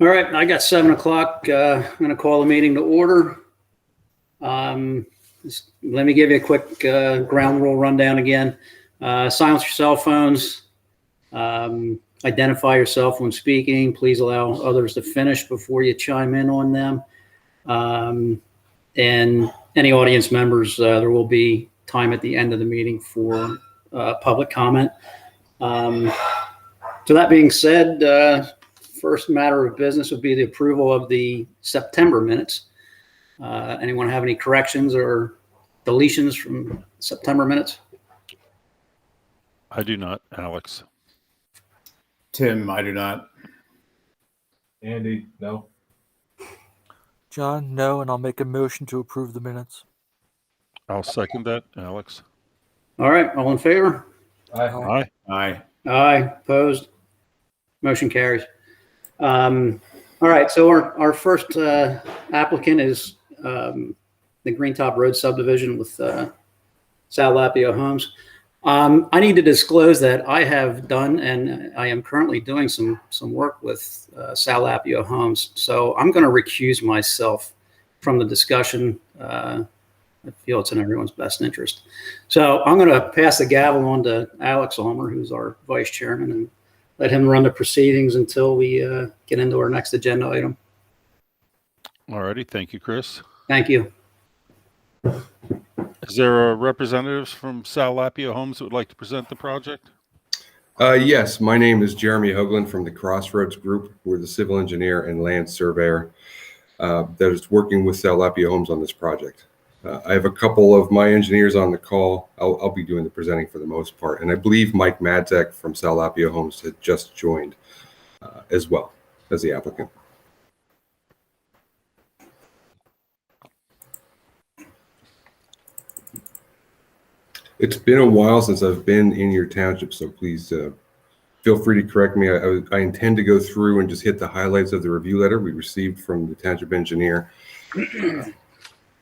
All right, I got 7 o'clock. I'm going to call the meeting to order. Let me give you a quick ground rule rundown again. Silence your cell phones. Identify yourself when speaking. Please allow others to finish before you chime in on them. And any audience members, there will be time at the end of the meeting for public comment. So that being said, first matter of business would be the approval of the September minutes. Anyone have any corrections or deletions from September minutes? I do not, Alex. Tim, I do not. Andy, no. John, no, and I'll make a motion to approve the minutes. I'll second that, Alex. All right, all in favor? Aye. Aye. Aye. Aye, opposed? Motion carries. All right, so our first applicant is the Greentop Road subdivision with Sal Lapio Homes. I need to disclose that I have done and I am currently doing some work with Sal Lapio Homes. So I'm going to recuse myself from the discussion. I feel it's in everyone's best interest. So I'm going to pass the gavel on to Alex Ulmer, who's our vice chairman, and let him run the proceedings until we get into our next agenda item. All righty. Thank you, Chris. Thank you. Is there representatives from Sal Lapio Homes that would like to present the project? Yes, my name is Jeremy Hoagland from the Crossroads Group. We're the civil engineer and land surveyor that is working with Sal Lapio Homes on this project. I have a couple of my engineers on the call. I'll be doing the presenting for the most part. And I believe Mike Madzek from Sal Lapio Homes had just joined as well as the applicant. It's been a while since I've been in your township, so please feel free to correct me. I intend to go through and just hit the highlights of the review letter we received from the township engineer.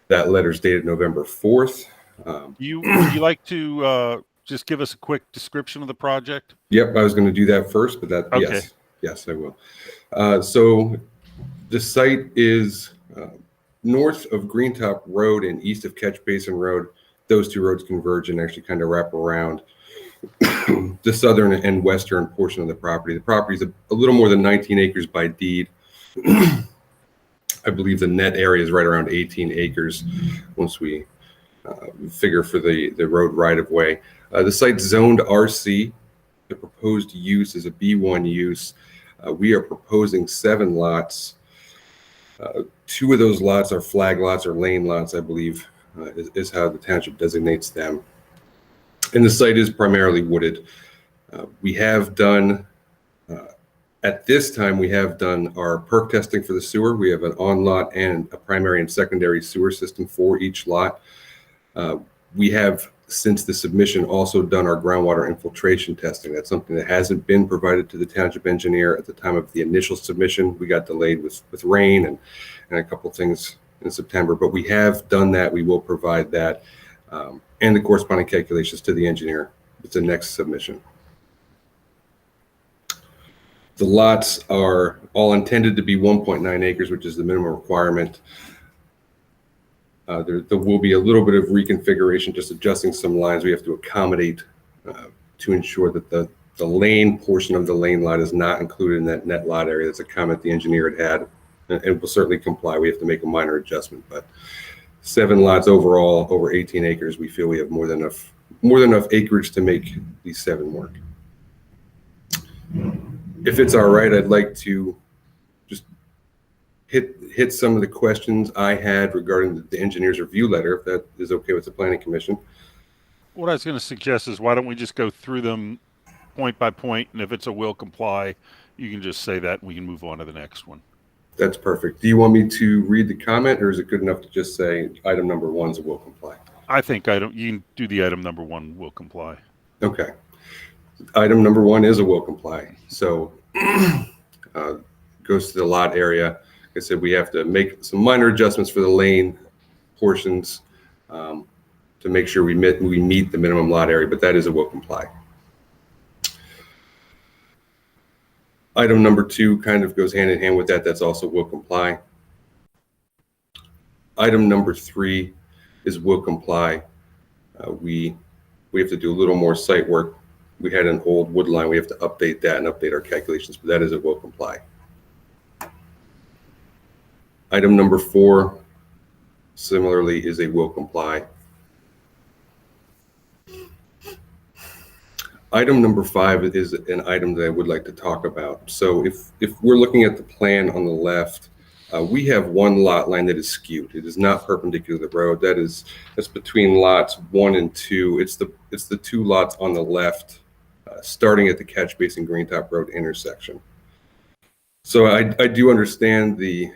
That letter is dated November 4th. Would you like to just give us a quick description of the project? Yep, I was going to do that first, but that okay. Yes, I will. So the site is north of Greentop Road and east of Catch Basin Road. Those two roads converge and actually kind of wrap around the southern and western portion of the property. The property is a little more than 19 acres by deed. I believe the net area is right around 18 acres once we figure for the road right-of-way. The site's zoned RC. The proposed use is a B1 use. We are proposing 7 lots. 2 of those lots are flag lots or lane lots, I believe, is how the township designates them. And the site is primarily wooded. We have done at this time, we have done our perk testing for the sewer. We have an on-lot and a primary and secondary sewer system for each lot. We have, since the submission, also done our groundwater infiltration testing. That's something that hasn't been provided to the township engineer at the time of the initial submission. We got delayed with rain and a couple things in September, but we have done that. We will provide that and the corresponding calculations to the engineer with the next submission. The lots are all intended to be 1.9 acres, which is the minimum requirement. There will be a little bit of reconfiguration, just adjusting some lines we have to accommodate to ensure that the lane portion of the lane lot is not included in that net lot area. That's a comment the engineer had, and will certainly comply. We have to make a minor adjustment, but 7 lots overall, over 18 acres, we feel we have more than enough acreage to make these 7 work. If it's all right, I'd like to just hit some of the questions I had regarding the engineer's review letter, if that is okay with the Planning Commission. What I was going to suggest is why don't we just go through them point by point, and if it's a will comply, you can just say that and we can move on to the next one. That's perfect. Do you want me to read the comment, or is it good enough to just say item number 1 is a will comply? I think you can do the item number 1 will comply. Okay. Item number 1 is a will comply. So goes to the lot area. Like I said, we have to make some minor adjustments for the lane portions to make sure we meet the minimum lot area, but that is a will comply. Item number 2 kind of goes hand in hand with that. That's also will comply. Item number 3 is will comply. We have to do a little more site work. We had an old wood line. We have to update that and update our calculations, but that is a will comply. Item number 4, similarly, is a will comply. Item number 5 is an item that I would like to talk about. So if we're looking at the plan on the left, we have one lot line that is skewed. It is not perpendicular to the road. That's between lots 1 and 2. It's the 2 lots on the left, starting at the Catch Basin Greentop Road intersection. So I do understand the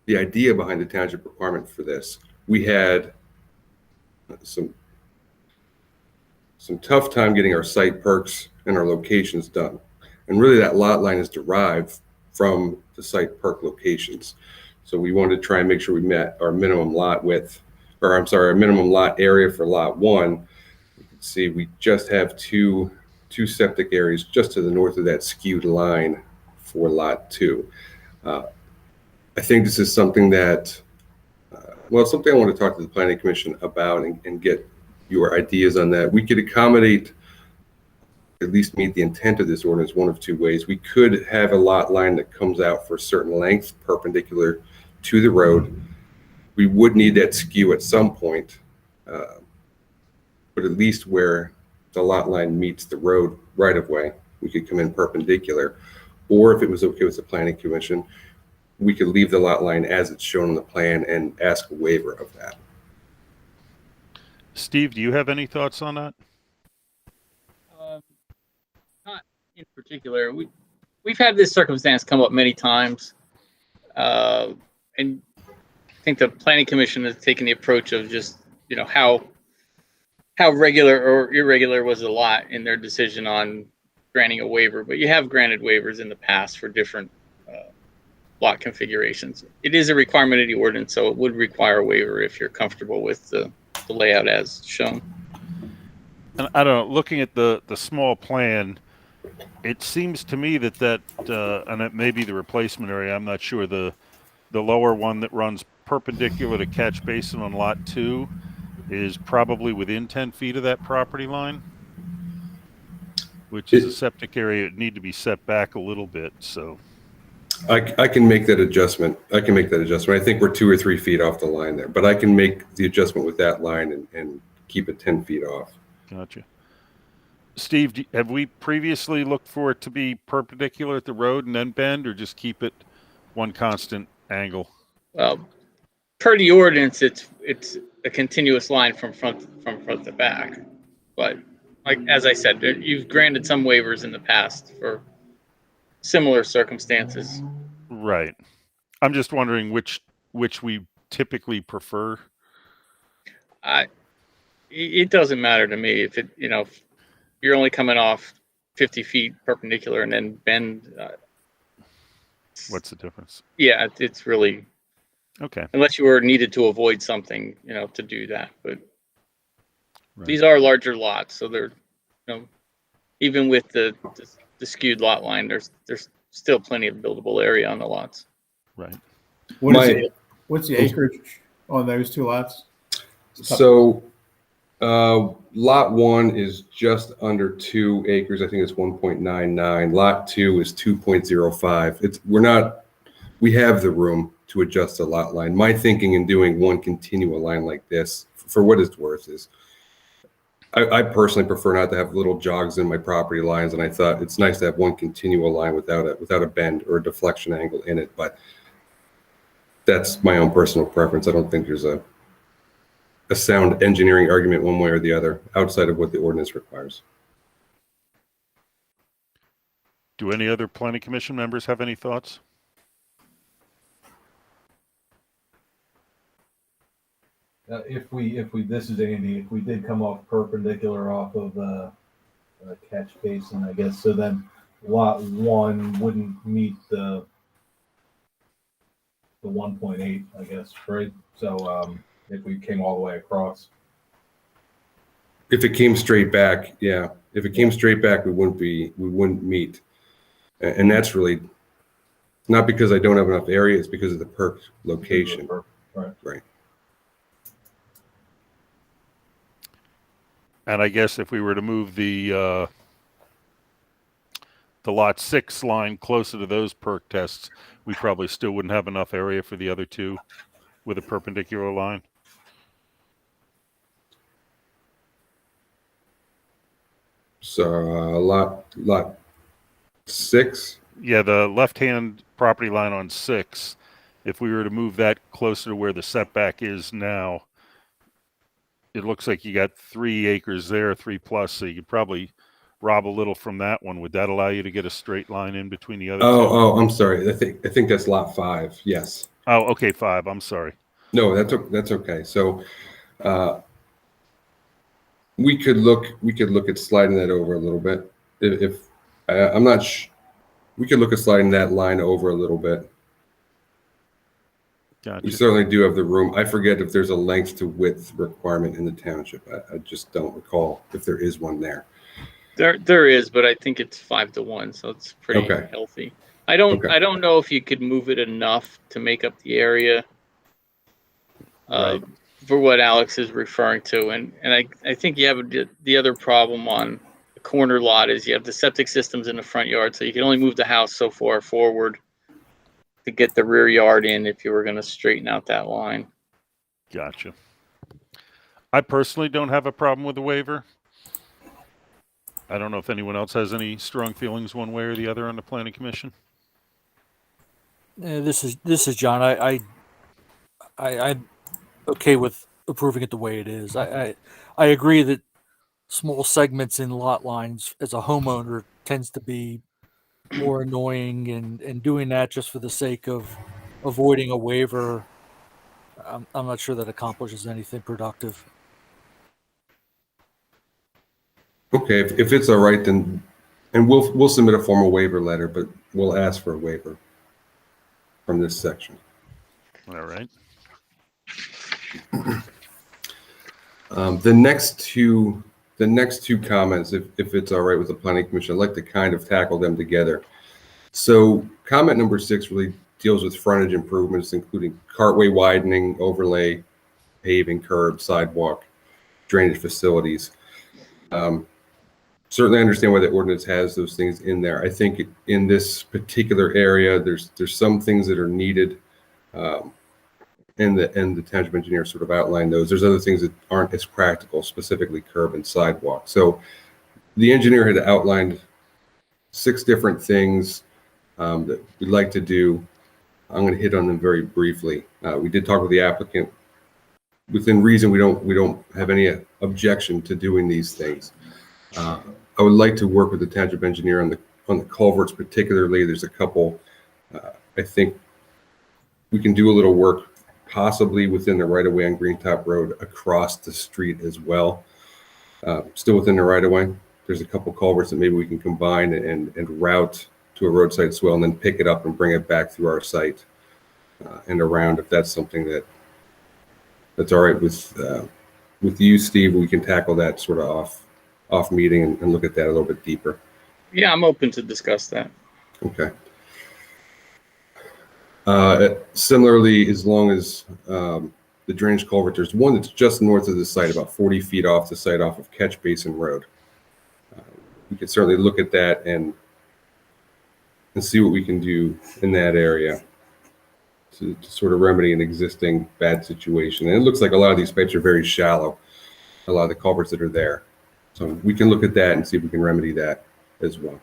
idea behind the township requirement for this. We had some tough time getting our site perks and our locations done. And really that lot line is derived from the site perk locations. So we wanted to try and make sure we met our minimum lot width, or I'm sorry, our minimum lot area for lot 1. You can see we just have two septic areas just to the north of that skewed line for lot 2. I think this is something that, something I want to talk to the Planning Commission about and get your ideas on that. We could accommodate, at least meet the intent of this ordinance, one of 2 ways. We could have a lot line that comes out for a certain length perpendicular to the road. We would need that skew at some point, but at least where the lot line meets the road right of way, we could come in perpendicular. Or if it was okay with the Planning Commission, we could leave the lot line as it's shown on the plan and ask a waiver of that. Steve, do you have any thoughts on that? Not in particular. We've had this circumstance come up many times, and I think the Planning Commission has taken the approach of just how regular or irregular was the lot in their decision on granting a waiver. But you have granted waivers in the past for different lot configurations. It is a requirement of the ordinance, so it would require a waiver if you're comfortable with the layout as shown. And I don't know, looking at the small plan, it seems to me that and it may be the replacement area, I'm not sure, the lower one that runs perpendicular to Catch Basin on lot 2 is probably within 10 feet of that property line, which is a septic area. It need to be set back a little bit. So I can make that adjustment. I think we're 2 or 3 feet off the line there, but I can make the adjustment with that line and keep it 10 feet off. Gotcha. Steve, have we previously looked for it to be perpendicular at the road and then bend, or just keep it one constant angle? Per the ordinance, it's a continuous line from front to back. But like as I said, you've granted some waivers in the past for similar circumstances. Right. I'm just wondering which we typically prefer. It doesn't matter to me if if you're only coming off 50 feet perpendicular and then bend. What's the difference? Yeah, it's really okay. Unless you were needed to avoid something, to do that. But right. These are larger lots, so they're, even with the skewed lot line, there's still plenty of buildable area on the lots. Right. What's the acreage on those 2 lots? So lot 1 is just under 2 acres. I think it's 1.99. Lot 2 is 2.05. We have the room to adjust the lot line. My thinking in doing one continual line like this, for what it's worth, is I personally prefer not to have little jogs in my property lines, and I thought it's nice to have one continual line without a bend or a deflection angle in it. But that's my own personal preference. I don't think there's a sound engineering argument one way or the other outside of what the ordinance requires. Do any other Planning Commission members have any thoughts? This is Andy. If we did come off perpendicular off of Catch Basin, I guess, so then lot 1 wouldn't meet the 1.8, I guess, right? So if we came all the way across, If it came straight back, yeah. If it came straight back, we wouldn't meet. And that's really not because I don't have enough area, it's because of the perk location. Right. And I guess if we were to move the lot 6 line closer to those perk tests, we probably still wouldn't have enough area for the other two with a perpendicular line. So lot 6. Yeah, the left-hand property line on 6, if we were to move that closer to where the setback is now, it looks like you got 3 acres there, 3+, so you could probably rob a little from that one. Would that allow you to get a straight line in between the other two? Oh, I'm sorry. I think that's lot 5. Yes. Oh, okay, 5. I'm sorry. No, that's okay. So we could look at sliding that over a little bit. If I'm not we could look at sliding that line over a little bit. Gotcha. We certainly do have the room. I forget if there's a length to width requirement in the township. I just don't recall if there is one there. There is, but I think it's 5-1, so it's pretty Okay. healthy. I don't know if you could move it enough to make up the area Right. for what Alex is referring to, and I think you have the other problem on the corner lot is you have the septic systems in the front yard, so you can only move the house so far forward to get the rear yard in if you were going to straighten out that line. Gotcha. I personally don't have a problem with the waiver. I don't know if anyone else has any strong feelings one way or the other on the planning commission. This is John. I'm okay with approving it the way it is. I agree that small segments in lot lines as a homeowner tends to be more annoying, and doing that just for the sake of avoiding a waiver, I'm not sure that accomplishes anything productive. Okay, if it's all right, then, and we'll submit a formal waiver letter, but we'll ask for a waiver from this section. All right. The next two comments, if it's all right with the planning commission, I'd like to kind of tackle them together. So comment number 6 really deals with frontage improvements, including cartway widening, overlay, paving, curb, sidewalk, drainage facilities. Certainly understand why the ordinance has those things in there. I think in this particular area, there's some things that are needed, and the township engineer sort of outlined those. There's other things that aren't as practical, specifically curb and sidewalk. So the engineer had outlined 6 different things that we'd like to do. I'm going to hit on them very briefly. We did talk with the applicant. Within reason, we don't have any objection to doing these things. I would like to work with the township engineer on the culverts, particularly. There's a couple. I think we can do a little work, possibly within the right of way on Greentop Road, across the street as well. Still within the right of way. There's a couple culverts that maybe we can combine and route to a roadside swell, and then pick it up and bring it back through our site and around. If that's something that's all right with you, Steve, we can tackle that sort of off meeting and look at that a little bit deeper. Yeah, I'm open to discuss that. Okay. Similarly, as long as the drainage culvert, there's one that's just north of the site, about 40 feet off the site, off of Catch Basin Road. We can certainly look at that and see what we can do in that area to sort of remedy an existing bad situation. And it looks like a lot of these pipes are very shallow, a lot of the culverts that are there. So we can look at that and see if we can remedy that as well.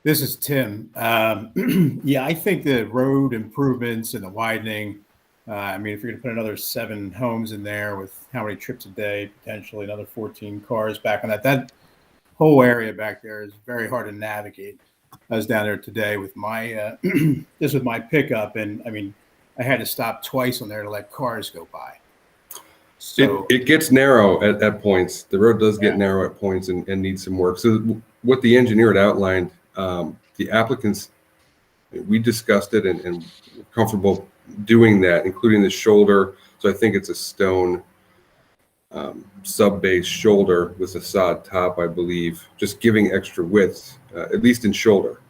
This is Tim. Yeah, I think the road improvements and the widening, I mean, if you're going to put another 7 homes in there with how many trips a day, potentially another 14 cars back on that whole area back there is very hard to navigate. I was down there today with my, just with my pickup, and I mean, I had to stop twice on there to let cars go by. So it gets narrow at points. The road does get narrow at points and needs some work. So what the engineer had outlined, the applicants, we discussed it and we're comfortable doing that, including the shoulder. So I think it's a stone sub-base shoulder with a sod top, I believe, just giving extra width, at least in shoulder,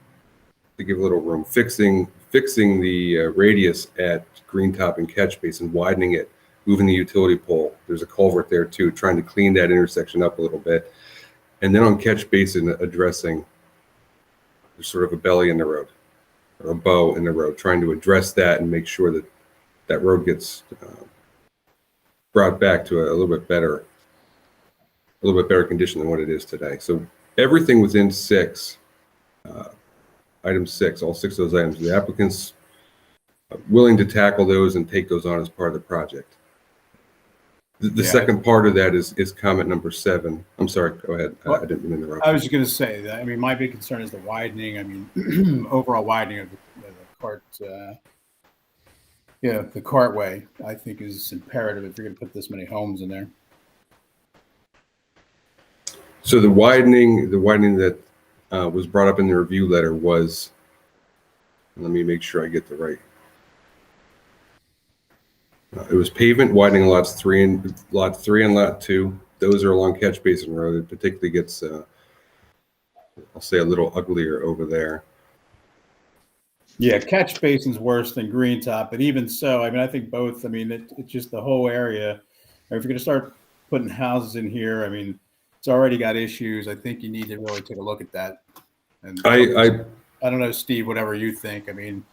to give a little room. Fixing the radius at green top and catch basin, widening it, moving the utility pole. There's a culvert there too, trying to clean that intersection up a little bit. And then on catch basin, addressing there's sort of a belly in the road or a bow in the road, trying to address that and make sure that that road gets brought back to a little bit better condition than what it is today. So everything within item 6, all 6 of those items, the applicant's willing to tackle those and take those on as part of the project. The second part of that is comment number 7. I'm sorry, go ahead. I didn't mean to interrupt. I was just going to say that, I mean, my big concern is the widening. I mean, overall widening of the cart, the cartway, I think is imperative if you're going to put this many homes in there. So the widening that was brought up in the review letter was, let me make sure I get the right. It was pavement widening lots 3 and lot 2. Those are along Catch Basin Road. It particularly gets, I'll say, a little uglier over there. Yeah, Catch Basin's worse than Green Top, but even so, I mean, I think both. I mean, it's just the whole area. If you're going to start putting houses in here, I mean, it's already got issues. I think you need to really take a look at that. And I don't know, Steve, whatever you think. I mean,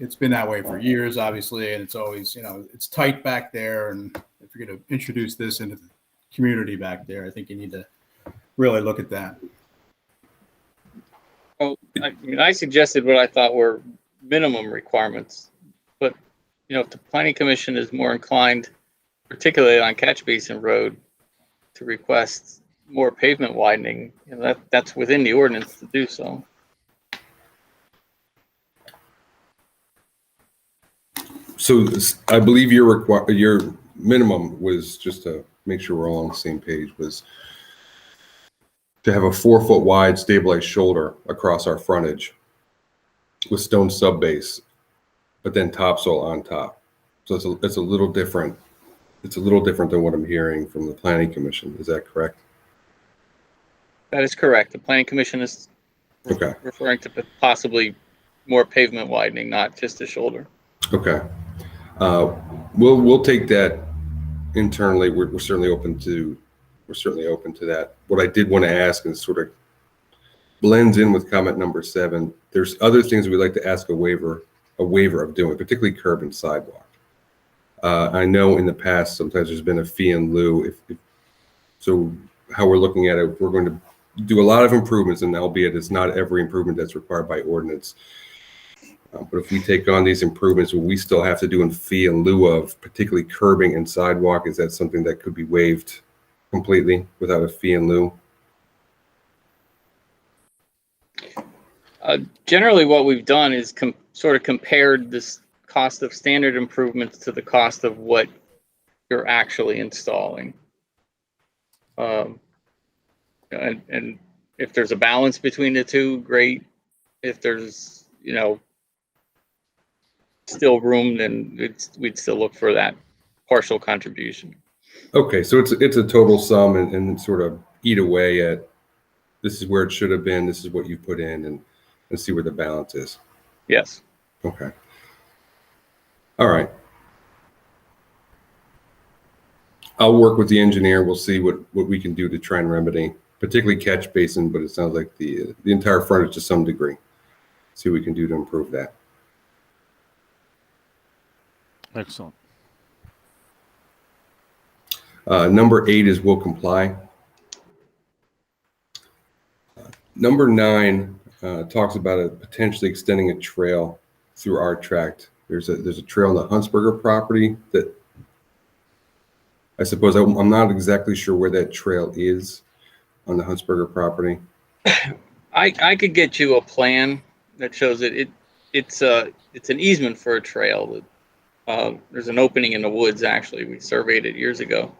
it's been that way for years, obviously, and it's always, it's tight back there. And if you're going to introduce this into the community back there, I think you need to really look at that. Well, I suggested what I thought were minimum requirements, but if the Planning Commission is more inclined, particularly on Catch Basin Road, to request more pavement widening, that's within the ordinance to do so. So I believe your minimum was, just to make sure we're all on the same page, was to have a 4-foot wide stabilized shoulder across our frontage with stone subbase, but then topsoil on top. So it's a little different. It's a little different than what I'm hearing from the Planning Commission. Is that correct? That is correct. The Planning Commission is referring to possibly more pavement widening, not just a shoulder. Okay. We'll take that internally. We're certainly open to that. What I did want to ask, and sort of blends in with comment number 7, there's other things we'd like to ask a waiver of doing, particularly curb and sidewalk. I know in the past sometimes there's been a fee in lieu. So how we're looking at it, we're going to do a lot of improvements, and albeit it's not every improvement that's required by ordinance. But if we take on these improvements, will we still have to do in fee in lieu of, particularly curbing and sidewalk? Is that something that could be waived completely without a fee in lieu? Generally, what we've done is sort of compared this cost of standard improvements to the cost of what you're actually installing. And if there's a balance between the two, great. If there's, still room, then we'd still look for that partial contribution. Okay, so it's a total sum and sort of eat away at, this is where it should have been, this is what you put in, and see where the balance is. Yes. Okay. All right. I'll work with the engineer. We'll see what we can do to try and remedy, particularly Catch Basin, but it sounds like the entire frontage to some degree. See what we can do to improve that. Excellent. Number 8 is will comply. Number 9 talks about potentially extending a trail through our tract. There's a trail on the Huntsberger property that I suppose I'm not exactly sure where that trail is on the Huntsberger property. I could get you a plan that shows it. It's an easement for a trail. There's an opening in the woods. Actually, we surveyed it years ago.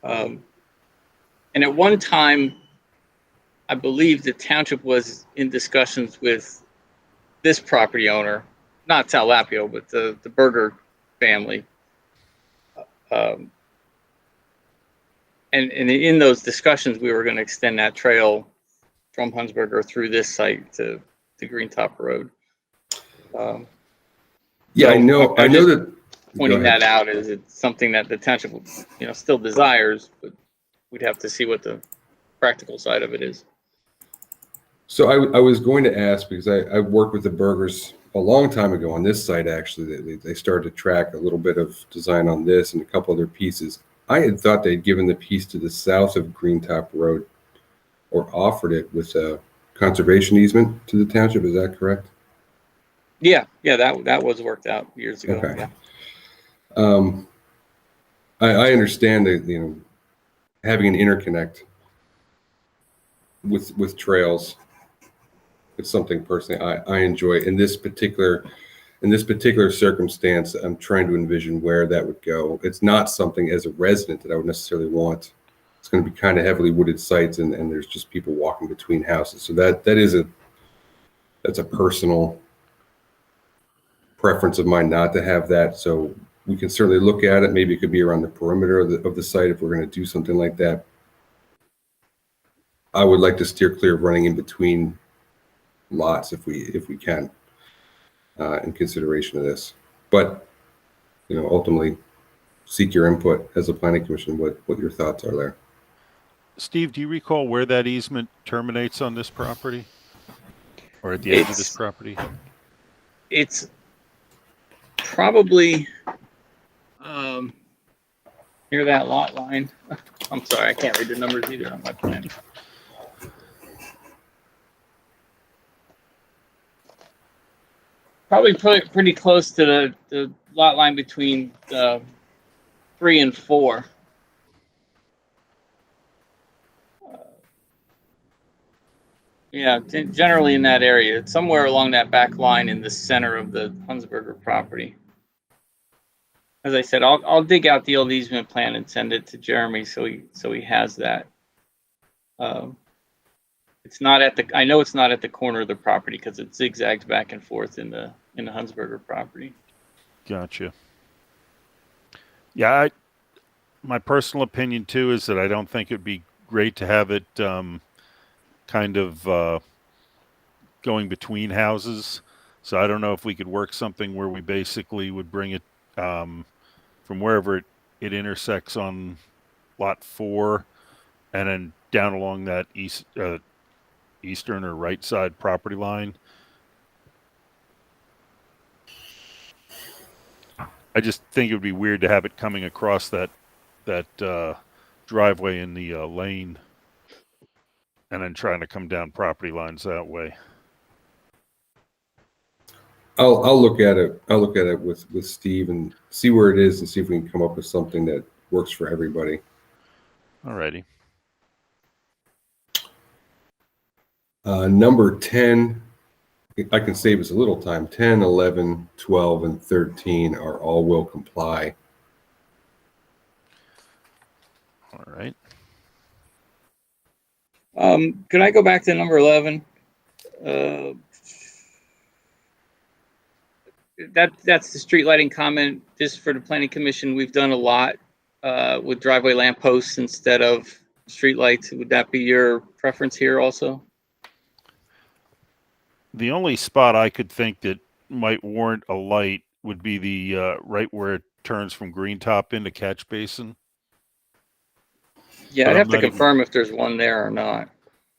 And at one time, I believe the township was in discussions with this property owner, not Sal Lapio, but the Berger family, and in those discussions, we were going to extend that trail from Hunsberger through this site to Greentop Road. Yeah, So I know. I know that. Pointing Go ahead. that out is it's something that the township, still desires, but we'd have to see what the practical side of it is. So I was going to ask because I worked with the Burgers a long time ago on this site. Actually, they started to track a little bit of design on this and a couple other pieces. I had thought they'd given the piece to the south of Greentop Road or offered it with a conservation easement to the township. Is that correct? Yeah, that was worked out years ago. Okay. Yeah. I understand that having an interconnect with trails. It's something personally I enjoy. In this particular circumstance, I'm trying to envision where that would go. It's not something as a resident that I would necessarily want. It's going to be kind of heavily wooded sites, and there's just people walking between houses. So that's a personal preference of mine not to have that. So we can certainly look at it. Maybe it could be around the perimeter of the site if we're going to do something like that. I would like to steer clear of running in between lots if we can, in consideration of this. But ultimately, seek your input as a planning commission. What your thoughts are there? Steve, do you recall where that easement terminates on this property, or at the edge of this property? It's probably near that lot line. I'm sorry, I can't read the numbers either on my plan. Probably pretty close to the lot line between 3 and 4. Yeah, generally in that area. It's somewhere along that back line in the center of the Hunsberger property. As I said, I'll dig out the old easement plan and send it to Jeremy so he has that. It's not at the. I know it's not at the corner of the property because it zigzags back and forth in the Hunsberger property. Gotcha. Yeah, my personal opinion too is that I don't think it'd be great to have it kind of going between houses. So I don't know if we could work something where we basically would bring it from wherever it intersects on lot 4 and then down along that eastern or right side property line. I just think it would be weird to have it coming across that driveway in the lane and then trying to come down property lines that way. I'll look at it. I'll look at it with Steve and see where it is and see if we can come up with something that works for everybody. Alrighty. Number 10, I can save us a little time. 10, 11, 12, and 13 are all will comply. All right. Can I go back to number 11? That's the street lighting comment. Just for the planning commission, we've done a lot with driveway lampposts instead of street lights. Would that be your preference here also? The only spot I could think that might warrant a light would be the right where it turns from Greentop into Catch Basin. Yeah, But I'd I'm have to not even- confirm if there's one there or not.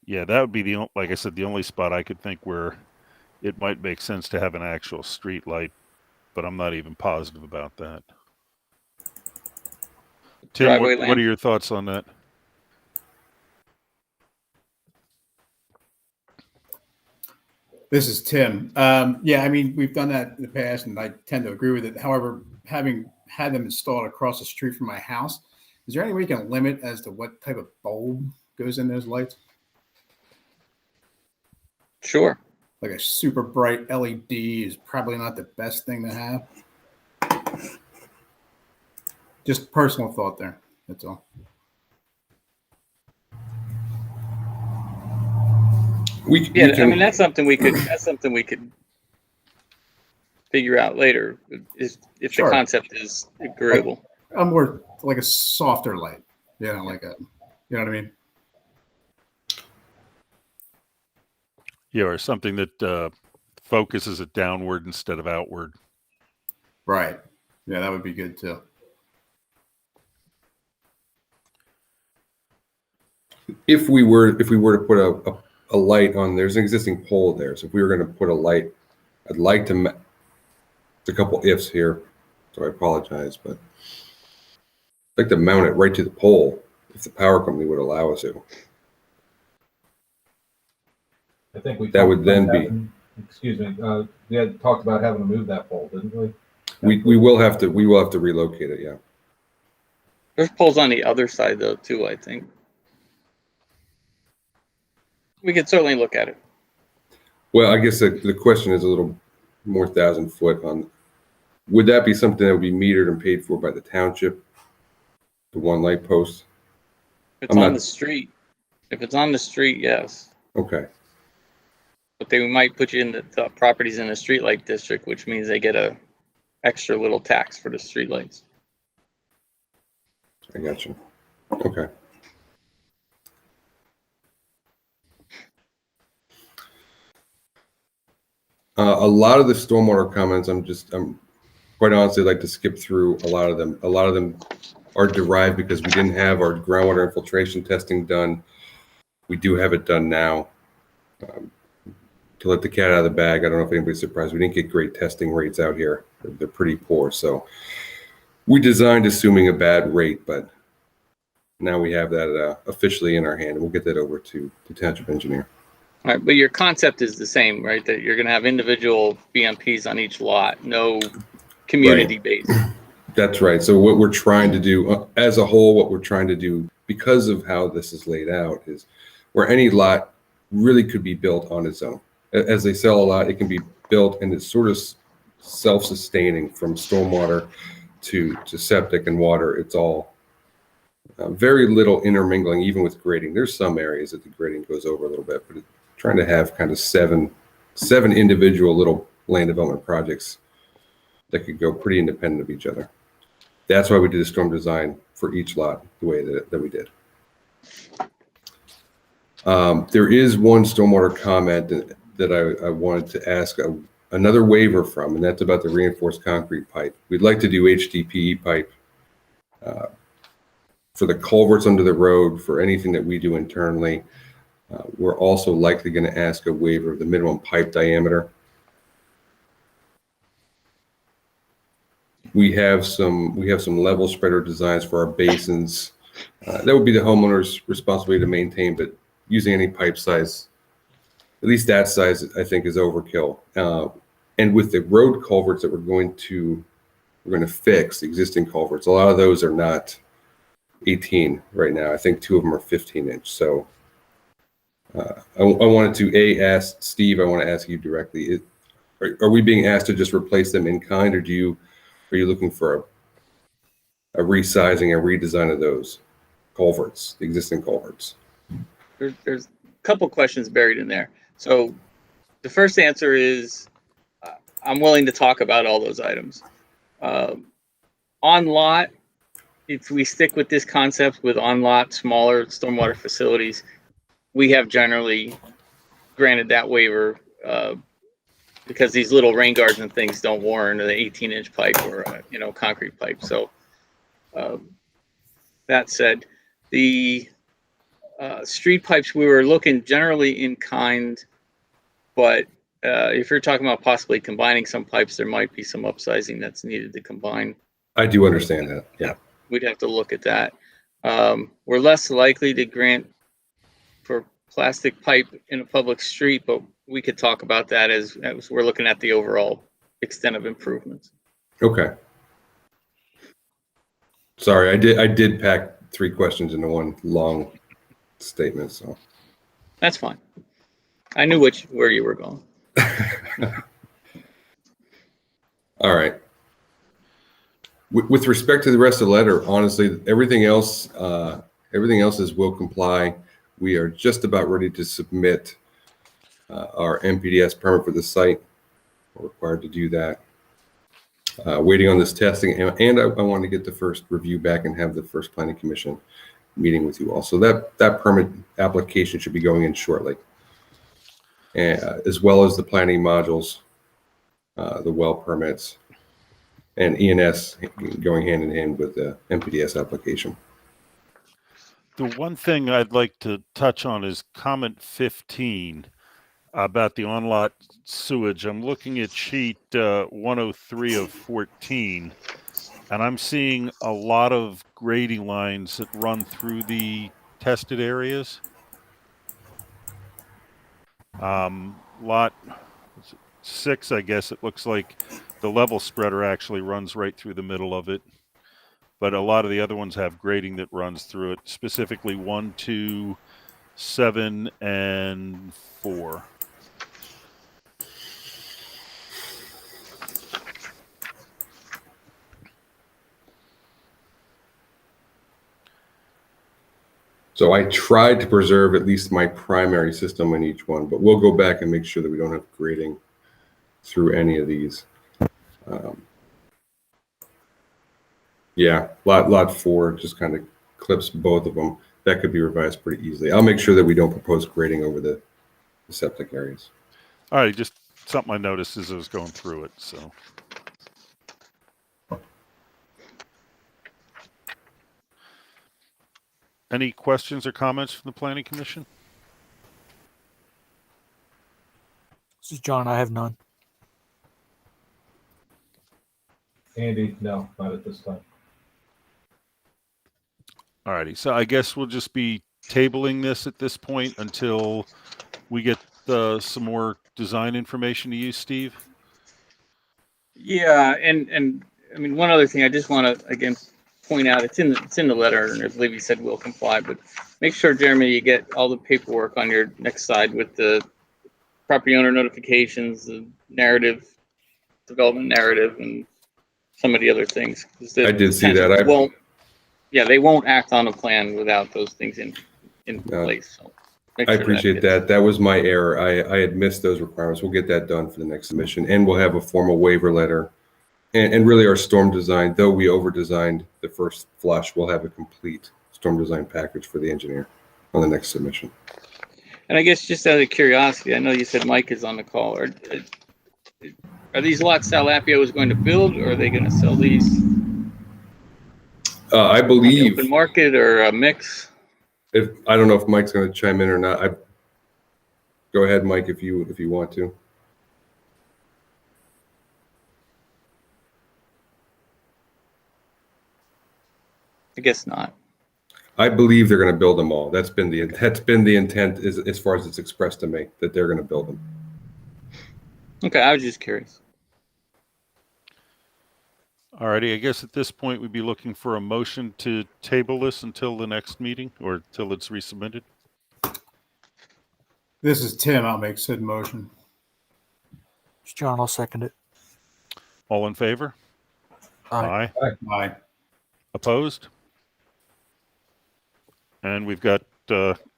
Yeah, that would be like I said, the only spot I could think where it might make sense to have an actual street light, but I'm not even positive about that. Tim, Driveway what lamp. are your thoughts on that? This is Tim. Yeah, I mean, we've done that in the past, and I tend to agree with it. However, having had them installed across the street from my house, is there any way you can limit as to what type of bulb goes in those lights? Sure. Like a super bright LED is probably not the best thing to have. Just personal thought there. That's all. We Yeah, can, I mean that's something we could figure out later if Sure. the concept is agreeable. I'm more like a softer light, Yeah, like a, you know what I mean? Yeah, or something that focuses it downward instead of outward. Right. Yeah, that would be good too. If we were to put a light on, there's an existing pole there. So if we were going to put a light, I'd like to, there's a couple ifs here, so I apologize, but I'd like to mount it right to the pole if the power company would allow us to. I think we That talked would about then be- having- Excuse me. We had talked about having to move that pole, didn't we? We will have to relocate it. Yeah. There's poles on the other side though too, I think. We could certainly look at it. Well, I guess the question is a little more 1,000-foot on. Would that be something that would be metered and paid for by the township? The one light post. If it's I'm on not- the street. If it's on the street, yes. Okay. But they might put you in the properties in the streetlight district, which means they get a extra little tax for the streetlights. I got you. Okay. A lot of the stormwater comments, I'm quite honestly like to skip through a lot of them. A lot of them are derived because we didn't have our groundwater infiltration testing done. We do have it done now. To let the cat out of the bag, I don't know if anybody's surprised. We didn't get great testing rates out here. They're pretty poor. So we designed assuming a bad rate, but now we have that officially in our hand. We'll get that over to the township engineer. All right, but your concept is the same, right? That you're going to have individual BMPs on each lot, no community base. That's right. So what we're trying to do as a whole, what we're trying to do because of how this is laid out is where any lot really could be built on its own. As they sell a lot, it can be built and it's sort of self-sustaining from stormwater to septic and water. It's all very little intermingling, even with grading. There's some areas that the grading goes over a little bit, but trying to have kind of seven individual little land development projects that could go pretty independent of each other. That's why we did a storm design for each lot the way that we did. There is one stormwater comment that I wanted to ask another waiver from, and that's about the reinforced concrete pipe. We'd like to do HDPE pipe for the culverts under the road, for anything that we do internally. We're also likely going to ask a waiver of the minimum pipe diameter. We have some level spreader designs for our basins. That would be the homeowner's responsibility to maintain, but using any pipe size, at least that size, I think is overkill. And with the road culverts that we're going to fix, the existing culverts, a lot of those are not 18 right now. I think 2 of them are 15-inch. So I wanted to ask Steve. I want to ask you directly: are we being asked to just replace them in kind, or are you looking for a resizing, a redesign of those culverts, the existing culverts? There's a couple questions buried in there. So the first answer is I'm willing to talk about all those items. On lot, if we stick with this concept with on lot smaller stormwater facilities, we have generally granted that waiver because these little rain guards and things don't warrant an 18-inch pipe or concrete pipe. So that said, the street pipes, we were looking generally in kind, but if you're talking about possibly combining some pipes, there might be some upsizing that's needed to combine. I do understand that. Yeah. We'd have to look at that. We're less likely to grant for plastic pipe in a public street, but we could talk about that as we're looking at the overall extent of improvements. Okay. Sorry, I did pack 3 questions into one long statement, so that's fine. I knew where you were going. All right. With respect to the rest of the letter, honestly, everything else is will comply. We are just about ready to submit our MPDS permit for the site. We're required to do that. Waiting on this testing, and I want to get the first review back and have the first planning commission meeting with you all. So that permit application should be going in shortly, as well as the planning modules, the well permits, and ENS going hand in hand with the MPDS application. The one thing I'd like to touch on is comment 15 about the on-lot sewage. I'm looking at sheet 103 of 14, and I'm seeing a lot of grading lines that run through the tested areas. Lot 6, I guess it looks like the level spreader actually runs right through the middle of it. But a lot of the other ones have grading that runs through it, specifically 1, 2, 7, and 4. So I tried to preserve at least my primary system in each one, but we'll go back and make sure that we don't have grading through any of these. Yeah, lot 4 just kind of clips both of them. That could be revised pretty easily. I'll make sure that we don't propose grading over the septic areas. All right, just something I noticed as I was going through it. So, any questions or comments from the Planning Commission? This is John. I have none. Andy, no, not at this time. All righty, so I guess we'll just be tabling this at this point until we get some more design information to you, Steve. Yeah, and I mean, one other thing I just want to again point out, it's in the letter, and I believe you said we'll comply, but make sure, Jeremy, you get all the paperwork on your next side with the property owner notifications, the narrative, development narrative, and some of the other things. I did see that. They won't act on a plan without those things in place. So I appreciate that. That was my error. I had missed those requirements. We'll get that done for the next submission, and we'll have a formal waiver letter. And really our storm design, though we over-designed the first flush, we'll have a complete storm design package for the engineer on the next submission. And I guess just out of curiosity, I know you said Mike is on the call. Are these lots Sal Appio is going to build, or are they going to sell these? I believe open market or a mix. I don't know if Mike's going to chime in or not. Go ahead, Mike, if you want to. I guess not. I believe they're going to build them all. That's been the intent as far as it's expressed to me, that they're going to build them. Okay, I was just curious. Alrighty, I guess at this point we'd be looking for a motion to table this until the next meeting or until it's resubmitted. This is Tim. I'll make said motion. It's John. I'll second it. All in favor? Aye. Aye. Opposed? And we've got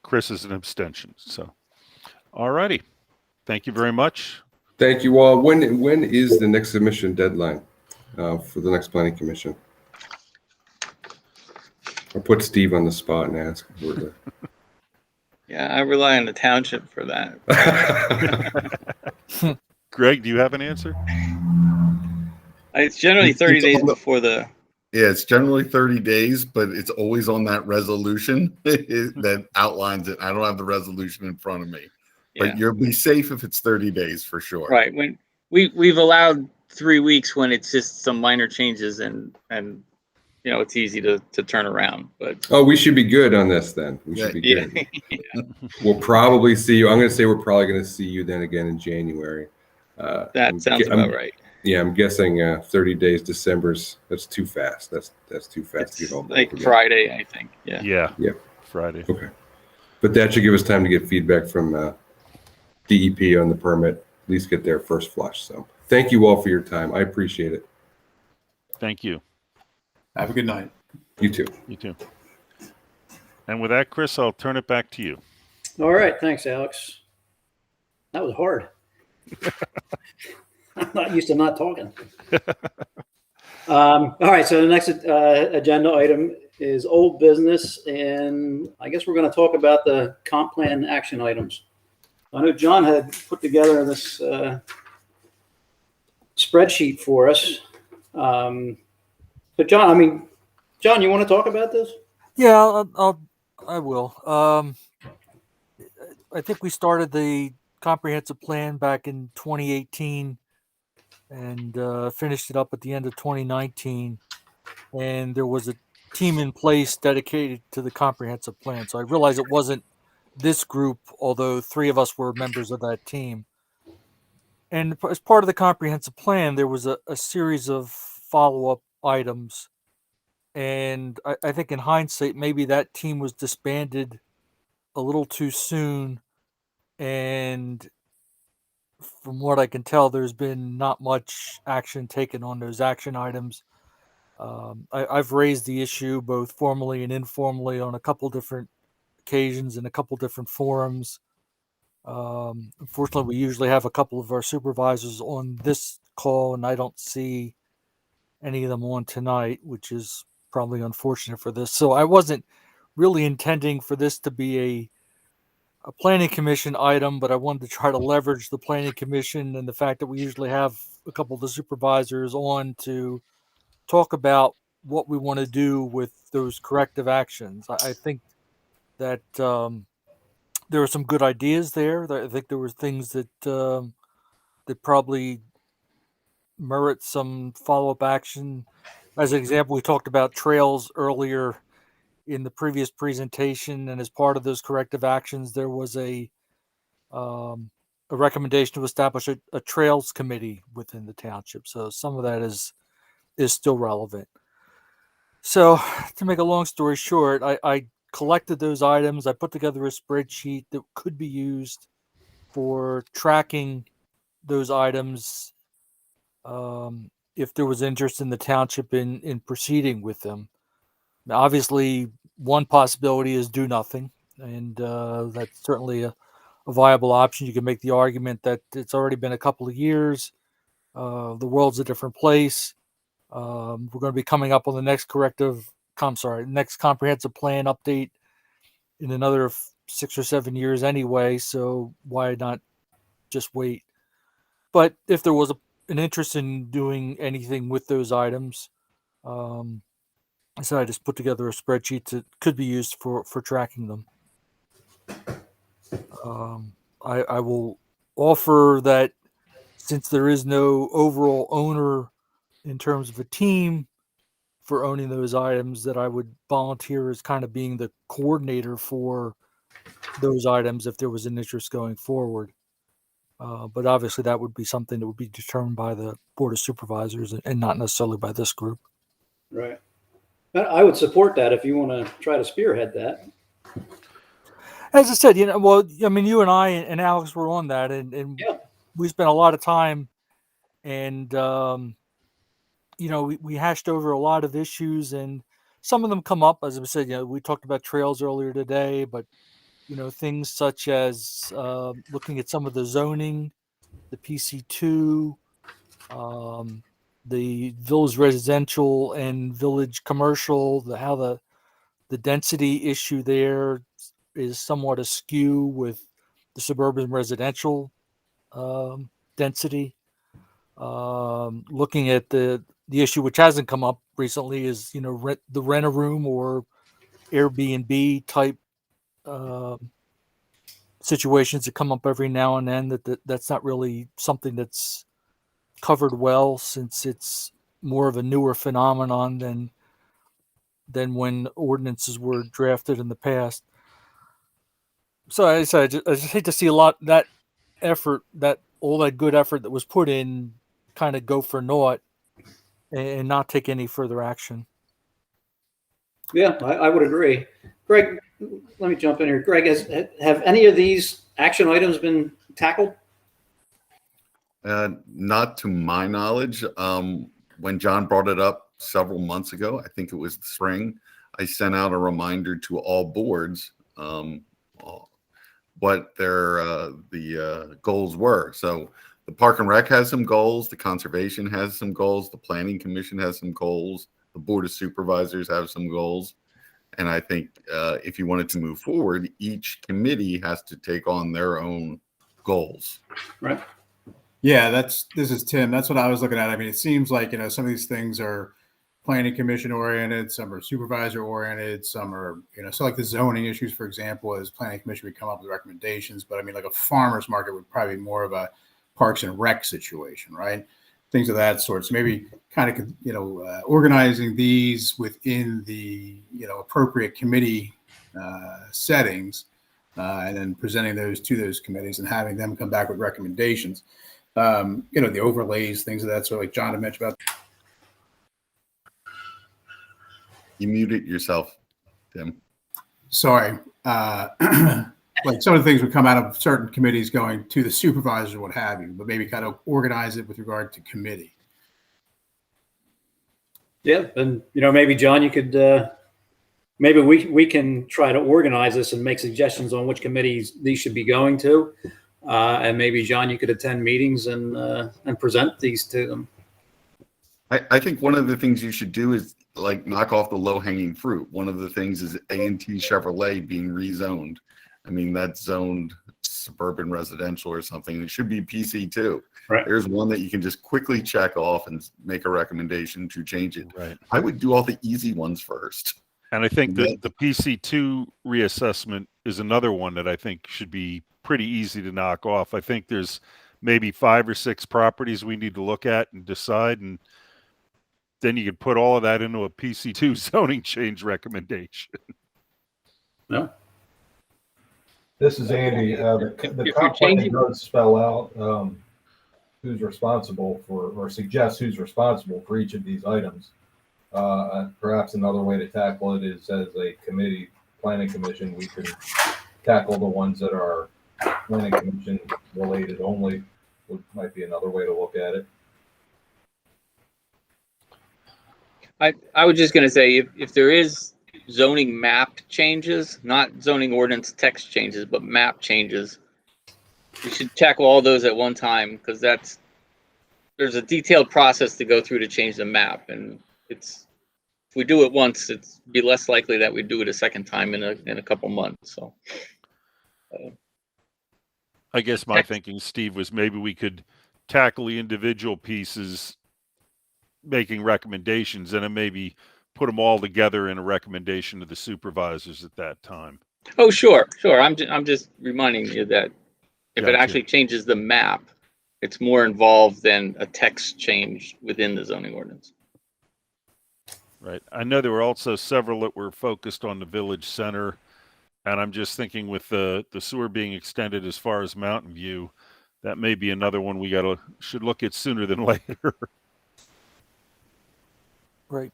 Chris as an abstention. So, alrighty. Thank you very much. Thank you all. When is the next submission deadline for the next planning commission? I'll put Steve on the spot and ask for the... Yeah, I rely on the township for that. Greg, do you have an answer? It's generally 30 days before the... Yeah, it's generally 30 days, but it's always on that resolution that outlines it. I don't have the resolution in front of me, but you'll be safe if it's 30 days for sure. Right. When we've allowed 3 weeks when it's just some minor changes and you know, it's easy to turn around. But we should be good on this then. We should be good. Yeah. We'll probably see you. I'm going to say we're probably going to see you then again in January. That sounds about right. Yeah, I'm guessing 30 days. That's too fast. That's too fast It's to get all like together. Friday, I think. Yeah. Yeah. Friday. Okay, but that should give us time to get feedback from DEP on the permit. At least get their first flush. So thank you all for your time. I appreciate it. Thank you. Have a good night. You too. You too. And with that, Chris, I'll turn it back to you. All right. Thanks, Alex. That was hard. I'm not used to not talking. All right. So the next agenda item is old business, and I guess we're going to talk about the comp plan action items. I know John had put together this spreadsheet for us. But John, John, you want to talk about this? Yeah, I will. I think we started the comprehensive plan back in 2018 and finished it up at the end of 2019. And there was a team in place dedicated to the comprehensive plan. So I realized it wasn't this group, although 3 of us were members of that team. And as part of the comprehensive plan, there was a series of follow-up items. And I think in hindsight, maybe that team was disbanded a little too soon. And from what I can tell, there's been not much action taken on those action items. I've raised the issue both formally and informally on a couple different occasions in a couple different forums. Unfortunately, we usually have a couple of our supervisors on this call, and I don't see any of them on tonight, which is probably unfortunate for this. So I wasn't really intending for this to be a planning commission item, but I wanted to try to leverage the planning commission and the fact that we usually have a couple of the supervisors on to talk about what we want to do with those corrective actions. I think that there were some good ideas there. I think there were things that that probably merit some follow-up action. As an example, we talked about trails earlier in the previous presentation, and as part of those corrective actions, there was a recommendation to establish a trails committee within the township. So some of that is still relevant. So to make a long story short, I collected those items. I put together a spreadsheet that could be used for tracking those items if there was interest in the township in proceeding with them. Now, obviously, one possibility is do nothing, and that's certainly a viable option. You can make the argument that it's already been a couple of years. The world's a different place. We're going to be coming up on the next next comprehensive plan update in another 6 or 7 years anyway. So why not just wait? But if there was an interest in doing anything with those items, so I just put together a spreadsheet that could be used for tracking them. I will offer that since there is no overall owner in terms of a team for owning those items, that I would volunteer as kind of being the coordinator for those items if there was an interest going forward. But obviously that would be something that would be determined by the Board of Supervisors and not necessarily by this group. Right. I would support that if you want to try to spearhead that. As I said, you and I and Alex were on that, and Yeah. we spent a lot of time, and we hashed over a lot of issues, and some of them come up. As I said, we talked about trails earlier today, but things such as looking at some of the zoning, the PC2, the village residential and village commercial, how the density issue there is somewhat askew with the suburban residential density. Looking at the issue which hasn't come up recently is the rent-a-room or Airbnb type situations that come up every now and then. That's not really something that's covered well, since it's more of a newer phenomenon than when ordinances were drafted in the past. So I just hate to see a lot that effort, all that good effort that was put in, kind of go for naught and not take any further action. Yeah, I would agree. Greg, let me jump in here. Greg, have any of these action items been tackled? Not to my knowledge. When John brought it up several months ago, I think it was the spring, I sent out a reminder to all boards what the goals were. So the Park and Rec has some goals, the Conservation has some goals, the Planning Commission has some goals, the Board of Supervisors have some goals. And I think if you wanted to move forward, each committee has to take on their own goals. Right. Yeah, this is Tim. That's what I was looking at. I mean, it seems like, some of these things are planning commission oriented, some are supervisor oriented, some are, so like the zoning issues, for example, as planning commission would come up with recommendations. But I mean, like a farmer's market would probably be more of a parks and rec situation, right? Things of that sort. So maybe kind of, organizing these within the, appropriate committee settings, and then presenting those to those committees and having them come back with recommendations. The overlays, things of that sort, like John had mentioned about. You muted yourself, Tim. Sorry. Like some of the things would come out of certain committees going to the supervisor, what have you, but maybe kind of organize it with regard to committee. Yeah, and maybe John, you could maybe we can try to organize this and make suggestions on which committees these should be going to, and maybe John, you could attend meetings and present these to them. I think one of the things you should do is like knock off the low hanging fruit. One of the things is A&T Chevrolet being rezoned. I mean, that's zoned suburban residential or something. It should be PC2. Right. There's one that you can just quickly check off and make a recommendation to change it. Right. I would do all the easy ones first. And I think the PC2 reassessment is another one that I think should be pretty easy to knock off. I think there's maybe 5 or 6 properties we need to look at and decide, and then you could put all of that into a PC2 zoning change recommendation. No. This is Andy. The comp plan does spell out who's responsible for, or suggests who's responsible for each of these items. Perhaps another way to tackle it is as a committee, planning commission, we can tackle the ones that are planning commission related only. Might be another way to look at it. I was just going to say, if there is zoning map changes, not zoning ordinance text changes, but map changes, we should tackle all those at one time, because there's a detailed process to go through to change the map, and if we do it once, it's be less likely that we do it a second time in a couple months. So I guess my thinking, Steve, was maybe we could tackle the individual pieces, making recommendations, and then maybe put them all together in a recommendation to the supervisors at that time. Oh, sure. I'm just reminding you that if it Gotcha. actually changes the map, it's more involved than a text change within the zoning ordinance. Right. I know there were also several that were focused on the village center, and I'm just thinking with the sewer being extended as far as Mountain View, that may be another one we should look at sooner than later. Right.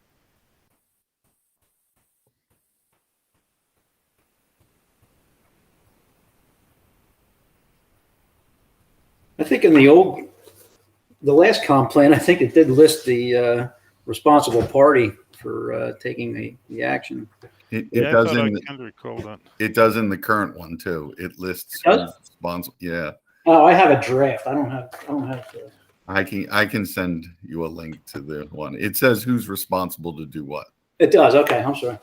I think in the last comp plan, I think it did list the responsible party for taking the action. It Yeah, does I thought in I kind of recall that. it does in the current one too. It lists It does? who's responsible. Yeah. Oh, I have a draft. I don't have the. I can send you a link to the one. It says who's responsible to do what. It does. Okay, I'm sorry.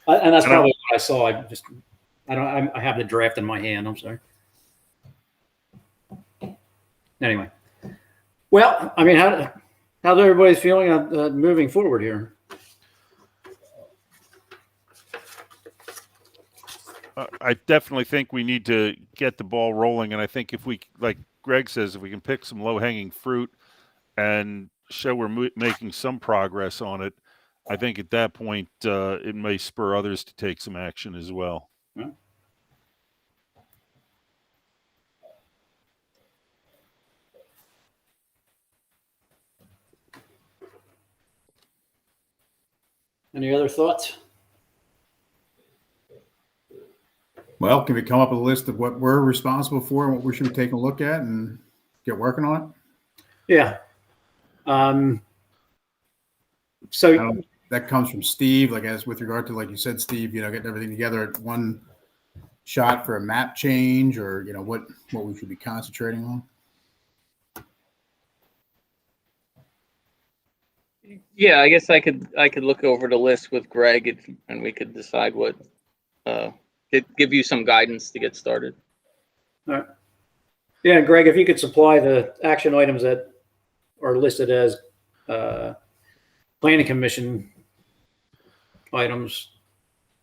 And that's probably what I saw. I have the draft in my hand. I'm sorry. Anyway, well, I mean, how's everybody feeling moving forward here? I definitely think we need to get the ball rolling, and I think if we, like Greg says, if we can pick some low-hanging fruit and show we're making some progress on it, I think at that point it may spur others to take some action as well. Yeah. Any other thoughts? Well, can we come up with a list of what we're responsible for and what we should be taking a look at and get working on it? Yeah. So That comes from Steve, like as with regard to, like you said, Steve, getting everything together at one shot for a map change, or, what we should be concentrating on. Yeah, I guess I could look over the list with Greg and we could decide what give you some guidance to get started. All right. Yeah, Greg, if you could supply the action items that are listed as planning commission items.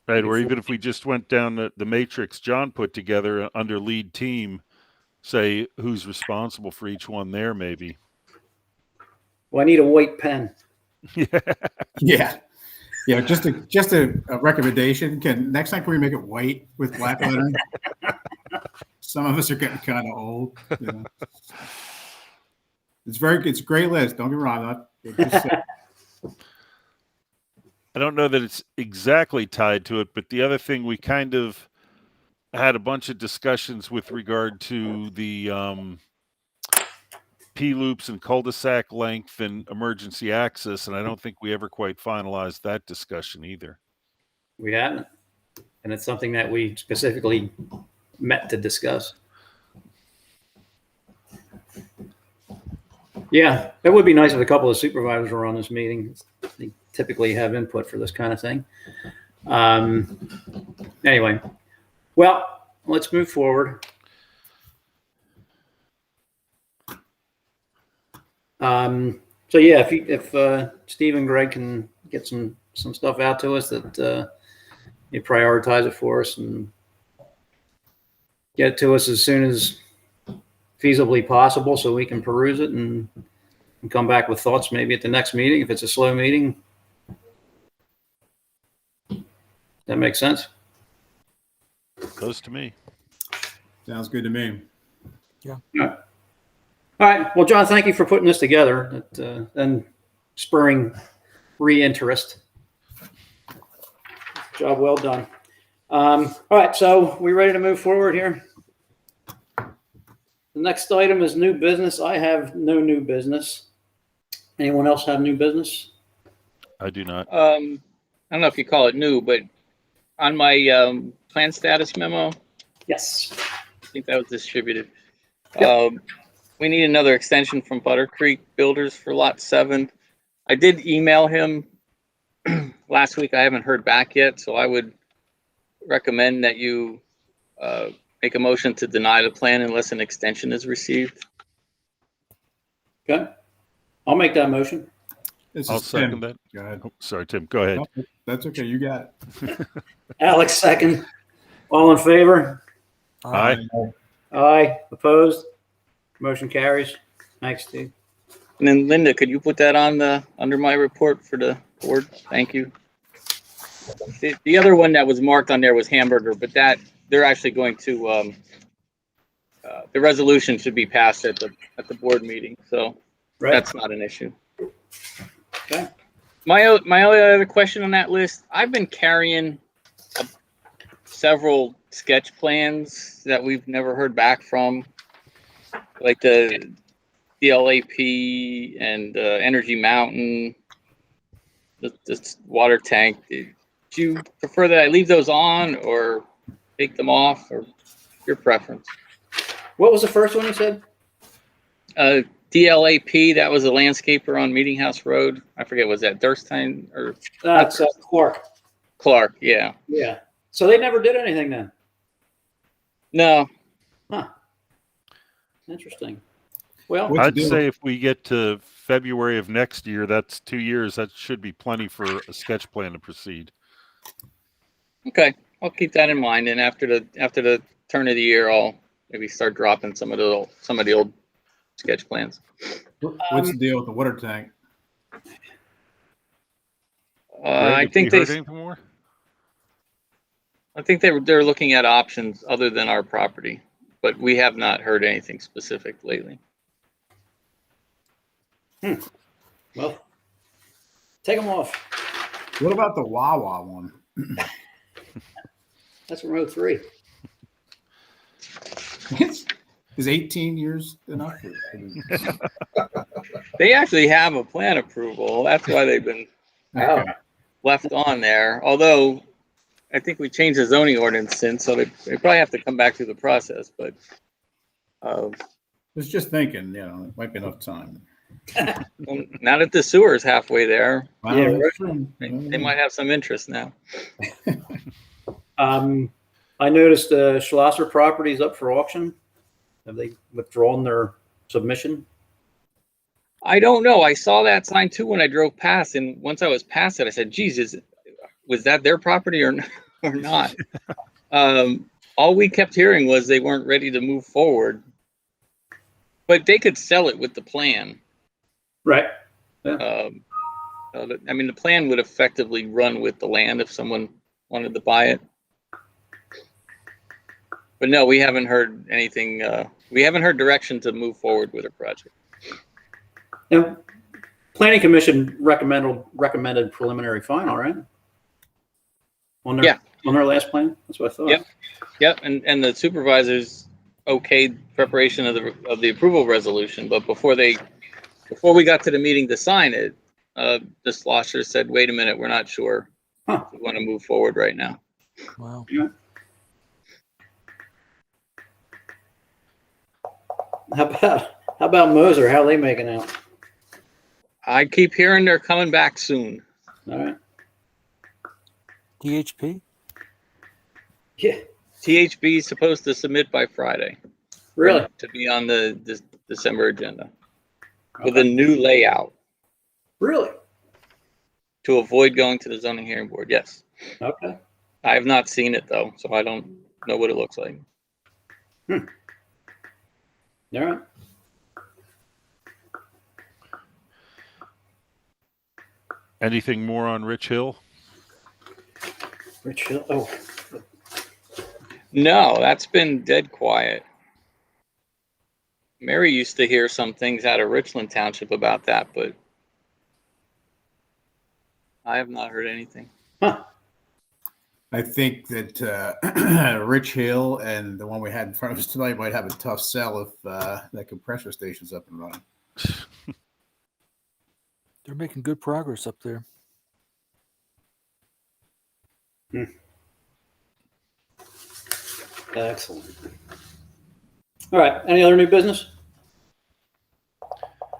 Right, or even if we just went down the matrix John put together under lead team, say who's responsible for each one there, maybe. Well, I need a white pen. Yeah. Yeah, just a recommendation. Next time can we make it white with black lettering? Some of us are getting kind of old. You know. It's a great list. Don't get me wrong. I don't know that it's exactly tied to it, but the other thing we kind of had a bunch of discussions with regard to the P-loops and cul-de-sac length and emergency access, and I don't think we ever quite finalized that discussion either. We haven't. And it's something that we specifically met to discuss. Yeah, it would be nice if a couple of supervisors were on this meeting. They typically have input for this kind of thing. Anyway, well, let's move forward. So yeah, if Steve and Greg can get some stuff out to us that you prioritize it for us and get it to us as soon as feasibly possible so we can peruse it and come back with thoughts maybe at the next meeting if it's a slow meeting. That makes sense? Goes to me. Sounds good to me. Yeah. All right. Well, John, thank you for putting this together and spurring re-interest. Job well done. All right. So we ready to move forward here? The next item is new business. I have no new business. Anyone else have new business? I do not. I don't know if you call it new, but on my plan status memo, Yes. I think that was distributed. Yep. We need another extension from Butter Creek Builders for Lot 7. I did email him last week. I haven't heard back yet, so I would recommend that you make a motion to deny the plan unless an extension is received. Okay. I'll make that motion. I'll second that. Go ahead. Oh, sorry, Tim. Go ahead. No, that's okay. You got it. Alex, second. All in favor? Aye. Aye. Opposed? Motion carries. Thanks, Steve. And then Linda, could you put that on under my report for the board? Thank you. The other one that was marked on there was Hamburger, but that they're actually going to the resolution should be passed at the board meeting, so Right. that's not an issue. Okay. My only other question on that list, I've been carrying several sketch plans that we've never heard back from, like the DLAP and Energy Mountain, the water tank. Do you prefer that I leave those on or take them off, or your preference? What was the first one you said? DLAP, that was a landscaper on Meeting House Road. I forget, was that Durstein or That's Clark. Clark? Yeah. Yeah. So they never did anything then? No. Huh. Interesting. Well, What's the I'd deal? say if we get to February of next year, that's 2 years. That should be plenty for a sketch plan to proceed. Okay, I'll keep that in mind. And after the turn of the year, I'll maybe start dropping some of the old sketch plans. What's the deal with the water tank? Greg, I have think you heard anything more? I think they're looking at options other than our property, but we have not heard anything specific lately. well, take them off. What about the Wawa one? That's from 03. Is 18 years enough? They actually have a plan approval. That's why they've been Okay. left on there. Although I think we changed the zoning ordinance since, so they probably have to come back through the process. But Was just thinking, it might be enough time. Well, now that the sewer is halfway there, Wow, Yeah, that's true. they might have some interest now. I noticed Schlosser property is up for auction. Have they withdrawn their submission? I don't know. I saw that sign too when I drove past, and once I was past it, I said, "Jesus, was that their property or or not?" All we kept hearing was they weren't ready to move forward, but they could sell it with the plan. Right. I mean, the plan would effectively run with the land if someone wanted to buy it. But no, we haven't heard anything. We haven't heard direction to move forward with a project. And Planning Commission recommended preliminary final, right? On their, Yeah. on their last plan? That's what I thought. Yep. Yep, and the supervisors okayed preparation of the approval resolution, but before we got to the meeting to sign it, the Schlosser said, "Wait a minute, we're not sure if we want to move forward right now." Wow. Yeah. How about Moser? How are they making out? I keep hearing they're coming back soon. All right. DHP? Yeah. THB is supposed to submit by Friday. Really? To be on the December agenda with a new layout Really? to avoid going to the zoning hearing board. Yes. Okay. I have not seen it though, so I don't know what it looks like. All right. Anything more on Rich Hill? Rich Hill. Oh, No, that's been dead quiet. Mary used to hear some things out of Richland Township about that, but I have not heard anything. huh. I think that Rich Hill and the one we had in front of us tonight might have a tough sell if that compressor station's up and running. They're making good progress up there. Excellent. All right. Any other new business? All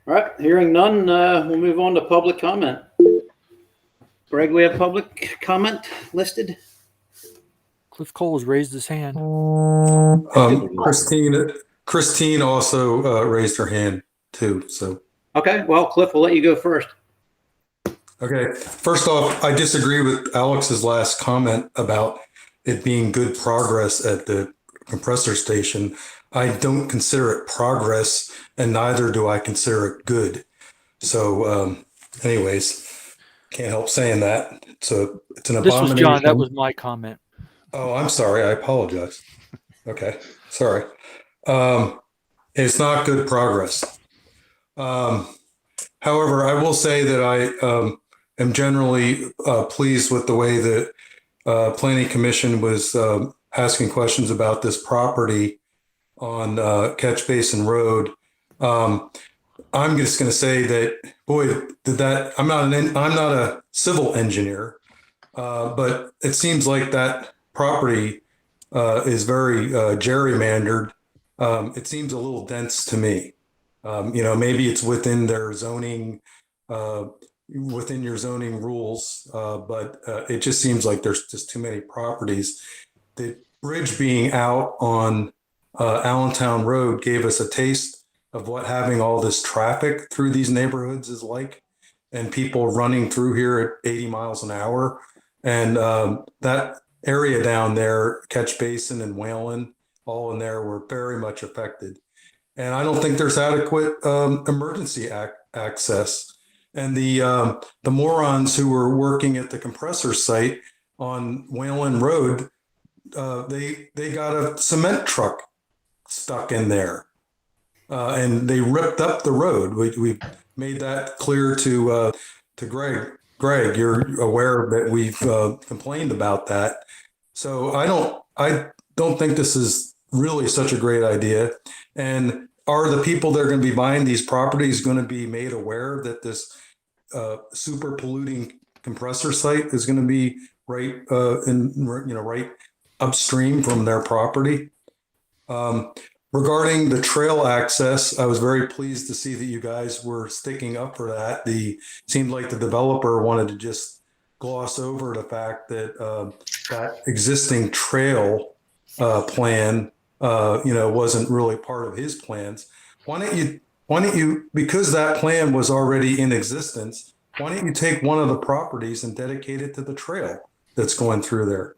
right. Hearing none, we'll move on to public comment. Greg, we have public comment listed. Cliff Cole has raised his hand. Christine also raised her hand too. So Okay. Well, Cliff, we'll let you go first. okay. First off, I disagree with Alex's last comment about it being good progress at the compressor station. I don't consider it progress, and neither do I consider it good. So, anyways, can't help saying that. So it's an This abomination. was John. That was my comment. Oh, I'm sorry. I apologize. Okay. Sorry. It's not good progress. However, I will say that I am generally pleased with the way that Planning Commission was asking questions about this property on Catch Basin Road. I'm just going to say that, boy, did that. I'm not a civil engineer, but it seems like that property is very gerrymandered. It seems a little dense to me. Maybe it's within their zoning, within your zoning rules, but it just seems like there's just too many properties. The bridge being out on Allentown Road gave us a taste of what having all this traffic through these neighborhoods is like, and people running through here at 80 miles an hour. And that area down there, Catch Basin and Whalen, all in there were very much affected. And I don't think there's adequate emergency access. And the morons who were working at the compressor site on Whalen Road, they got a cement truck stuck in there, and they ripped up the road. We made that clear to Greg. Greg, you're aware that we've complained about that. So I don't think this is really such a great idea. And are the people that are going to be buying these properties going to be made aware that this super polluting compressor site is going to be right upstream from their property? Regarding the trail access, I was very pleased to see that you guys were sticking up for that. Seemed like the developer wanted to just gloss over the fact that that existing trail plan, wasn't really part of his plans. Why don't you, because that plan was already in existence, why don't you take one of the properties and dedicate it to the trail that's going through there?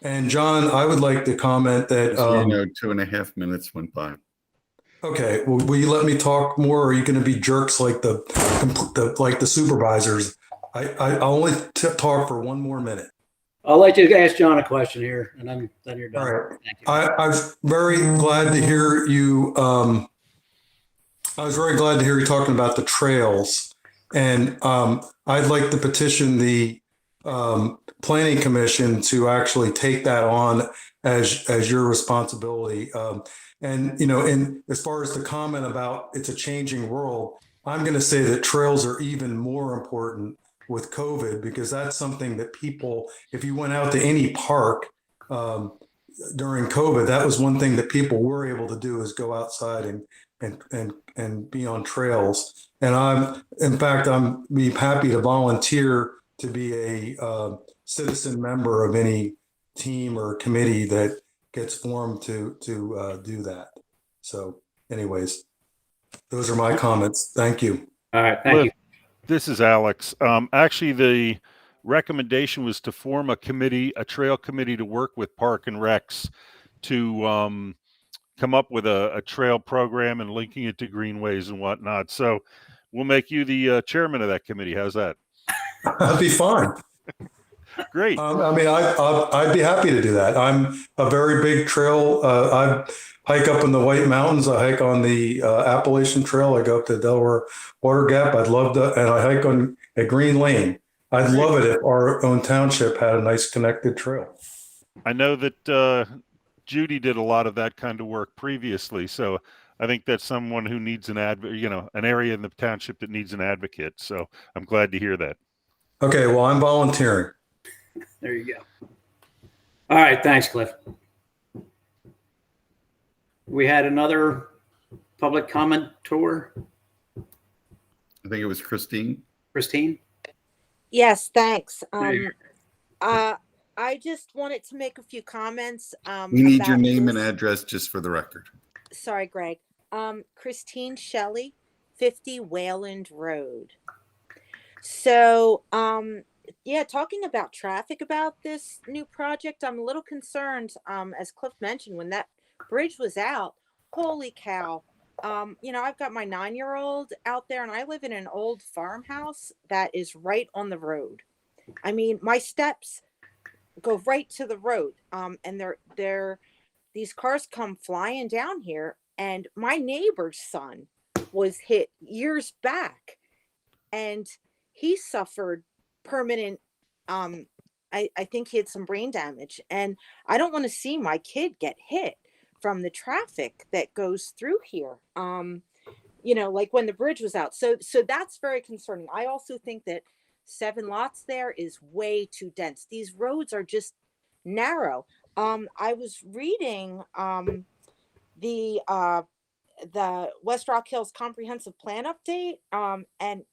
And John, I would like to comment that, 2.5 minutes went by. okay, well, will you let me talk more, or are you going to be jerks like the supervisors? I'll only talk for 1 more minute. I'll let you ask John a question here, and then you're done. All right. Thank you. I was very glad to hear you. I was very glad to hear you talking about the trails, and I'd like to petition the Planning Commission to actually take that on as your responsibility. And as far as the comment about it's a changing world, I'm going to say that trails are even more important with COVID, because that's something that people, if you went out to any park during COVID, that was one thing that people were able to do, is go outside and be on trails. And I'm be happy to volunteer to be a citizen member of any team or committee that gets formed to do that. So anyways, those are my comments. Thank you. All right. Thank you. This is Alex. Actually, the recommendation was to form a trail committee to work with Park and Recs to come up with a trail program and linking it to greenways and whatnot. So we'll make you the chairman of that committee. How's that? That'd be fine. Great. I'd be happy to do that. I'm a very big trail. I hike up in the White Mountains. I hike on the Appalachian Trail. I go up to Delaware Water Gap. I'd love to, and I hike on a Green Lane. I'd love it if our own township had a nice connected trail. I know that Judy did a lot of that kind of work previously, so I think that's someone who needs an area in the township that needs an advocate. So I'm glad to hear that. Okay, well, I'm volunteering. There you go. All right. Thanks, Cliff. We had another public comment tour. I think it was Christine. Christine? Yes, thanks. There you I just wanted to make a few comments. We need your about name and this. address just for the record. Sorry, Greg. Christine Shelley, 50 Wayland Road. So, yeah, talking about traffic about this new project, I'm a little concerned, as Cliff mentioned, when that bridge was out, holy cow. I've got my 9-year-old out there, and I live in an old farmhouse that is right on the road. I mean, my steps go right to the road. And these cars come flying down here, and my neighbor's son was hit years back, and he suffered permanent, I think he had some brain damage, and I don't want to see my kid get hit from the traffic that goes through here. Like when the bridge was out. So that's very concerning. I also think that 7 lots there is way too dense. These roads are just narrow. I was reading the West Rock Hills comprehensive plan update, and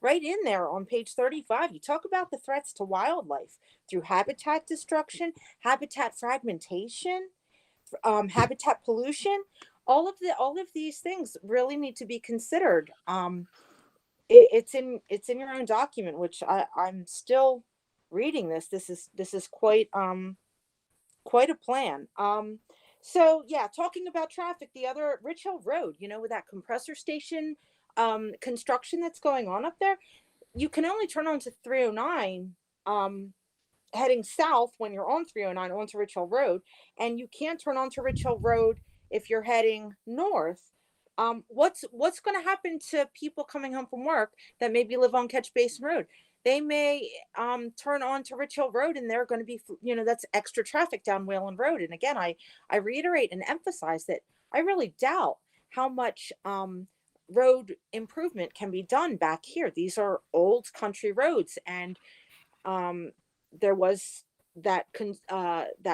right in there on page 35, you talk about the threats to wildlife through habitat destruction, habitat fragmentation, habitat pollution. All of these things really need to be considered. It's in your own document, which I'm still reading this. This is quite a plan. So yeah, talking about traffic, the other Rich Hill Road, with that compressor station construction that's going on up there, you can only turn onto 309 heading south when you're on 309 onto Rich Hill Road, and you can't turn onto Rich Hill Road if you're heading north. What's going to happen to people coming home from work that maybe live on Catch Basin Road? They may turn on to Rich Hill Road, and they're going to be, that's extra traffic down Wayland Road. And again, I reiterate and emphasize that I really doubt how much road improvement can be done back here. These are old country roads, and there was that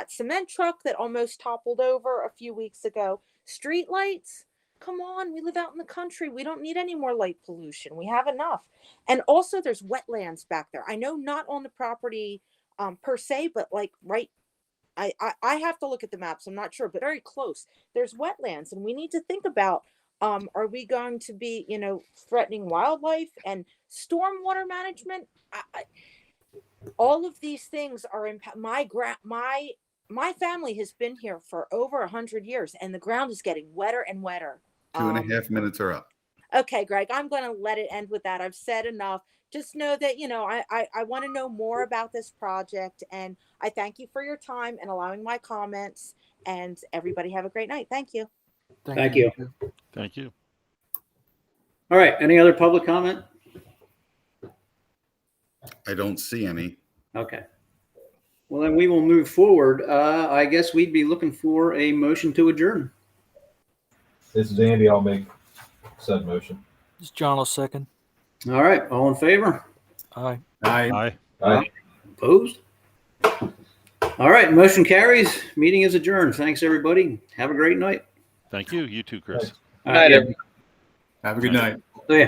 cement truck that almost toppled over a few weeks ago. Street lights? Come on, we live out in the country. We don't need any more light pollution. We have enough. And also there's wetlands back there. I know not on the property per se, but like right, I have to look at the maps. I'm not sure, but very close. There's wetlands, and we need to think about, are we going to be, threatening wildlife and stormwater management? All of these things are my family has been here for over 100 years, and the ground is getting wetter and wetter. 2.5 minutes are up. Okay, Greg, I'm going to let it end with that. I've said enough. Just know that, I want to know more about this project, and I thank you for your time and allowing my comments, and everybody have a great night. Thank you. Thank you. Thank you. All right. Any other public comment? I don't see any. Okay. Well, then we will move forward. I guess we'd be looking for a motion to adjourn. This is Andy. I'll make said motion. This John will second. All right. All in favor? Aye. Aye. Aye. Opposed? All right. Motion carries. Meeting is adjourned. Thanks, everybody. Have a great night. Thank you. You too, Chris. Thanks. Good night, everyone. Have a good night. See ya.